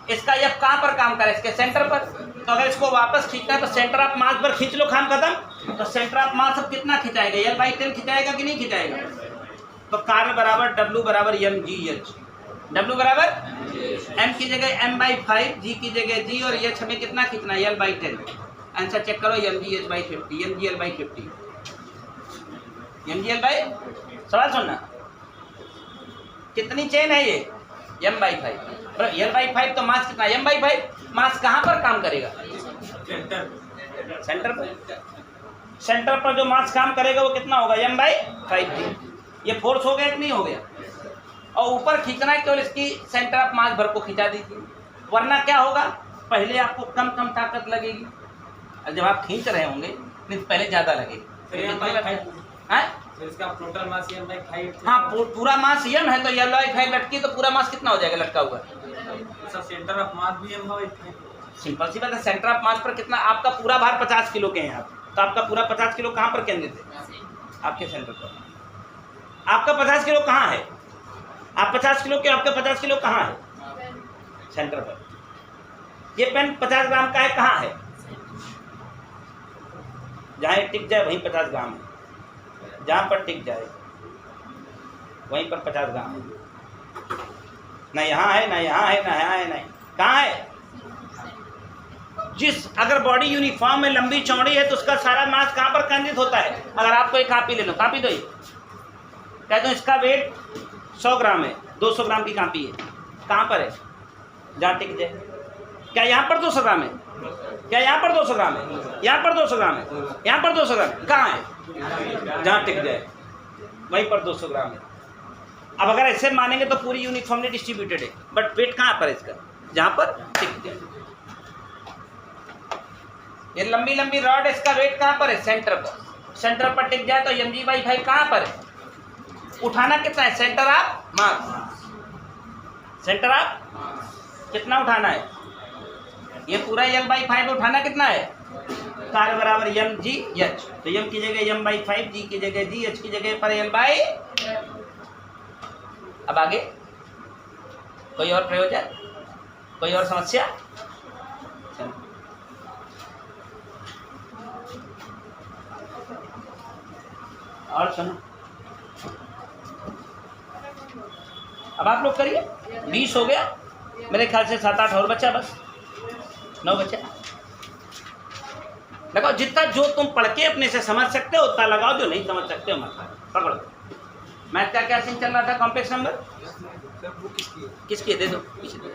इसका F कहाँ पर काम करे, इसके सेंटर पर। तो अगर इसको वापस खींचना है तो सेंटर ऑफ मास पर खींच लो, काम खत्म। तो सेंटर ऑफ मास अब कितना खिंचाएगा, L/10 खिंचाएगा कि नहीं खिंचाएगा। तो कार्य बराबर W बराबर mgh। W बराबर m की जगह m/5, g की जगह g, और h हमें कितना खींचना है, L/10। आंसर चेक करो, mgh/50, mgl/50, mgl/, सवाल सुनना, कितनी चेन है ये, m/5। L/5 तो मास कितना, m/5। मास कहाँ पर काम करेगा, सेंटर पर। सेंटर पर जो मास काम करेगा वो कितना होगा, m/5g। ये फोर्स हो गया कि नहीं हो गया। और ऊपर खींचना है केवल इसकी सेंटर ऑफ मास भर को खिंचा दीजिए, वरना क्या होगा, पहले आपको कम कम ताकत लगेगी, और जब आप खींच रहे होंगे नहीं पहले ज़्यादा लगेगी। तो इसका टोटल मास m/5। हाँ, पूरा मास m है तो L/5 लटकी, तो पूरा मास कितना हो जाएगा लटका हुआ। सर सेंटर ऑफ मास भी m/5। सिंपल सी बात है, सेंटर ऑफ मास पर कितना, आपका पूरा भार 50 किलो के हैं आप, तो आपका पूरा 50 किलो कहाँ पर केंद्रित है, आपके सेंटर पर। आपका 50 किलो कहाँ है, आप 50 किलो के, आपका 50 किलो कहाँ है, सेंटर पर। ये पेन 50 ग्राम का है, कहाँ है, जहाँ टिक जाए वहीं 50 ग्राम है, जहाँ पर टिक जाए वहीं पर 50 ग्राम है। ना यहाँ है, ना यहाँ है, ना यहाँ है, नहीं, कहाँ है। अगर बॉडी यूनिफॉर्म में लंबी चौड़ी है तो उसका सारा मास कहाँ पर केंद्रित होता है। अगर आपको एक कापी ले लो, कापी दो, कहते हो इसका वेट 100 ग्राम है, 200 ग्राम की कापी है, कहाँ पर है, जहाँ टिक जाए। क्या यहाँ पर 200 ग्राम है, क्या यहाँ पर 200 ग्राम है, यहाँ पर 200 ग्राम है, यहाँ पर 200 ग्राम, कहाँ है, जहाँ टिक जाए वहीं पर 200 ग्राम है। अब अगर ऐसे मानेंगे तो पूरी यूनिफॉर्मली डिस्ट्रीब्यूटेड है, बट वेट कहाँ पर है इसका, जहाँ पर टिक जाए। ये लंबी लंबी रॉड, इसका वेट कहाँ पर है, सेंटर पर। सेंटर पर टिक जाए तो mg/5 कहाँ पर है, उठाना कितना है, centre of mass. Centre of कितना उठाना है, ये पूरा L/5 उठाना कितना है, कार्य बराबर mgh। तो m की जगह m/5, g की जगह g, h की जगह पर L/। अब आगे कोई और प्रयोजन, कोई और समस्या। और सुनो, अब आप लोग करिए, 20 हो गया, मेरे ख्याल से 7-8 और बचा, बस 9 बचा। लगाओ जितना जो तुम पढ़ के अपने से समझ सकते हो उतना लगाओ, जो नहीं समझ सकते हो मत पकड़ो। मैथ का क्या सीन चल रहा था, कॉम्प्लेक्स नंबर किसकी है, दे दो, पीछे दे दो।